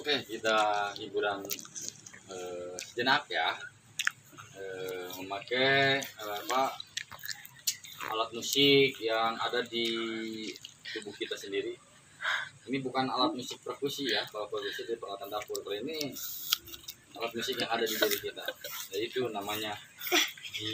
Oke, kita hiburan sejenak ya, memakai alat musik yang ada di tubuh kita sendiri. Ini bukan alat musik perkusi ya, kalau perkusi itu peralatan dapur. Kalau ini alat musik yang ada di diri kita, yaitu namanya di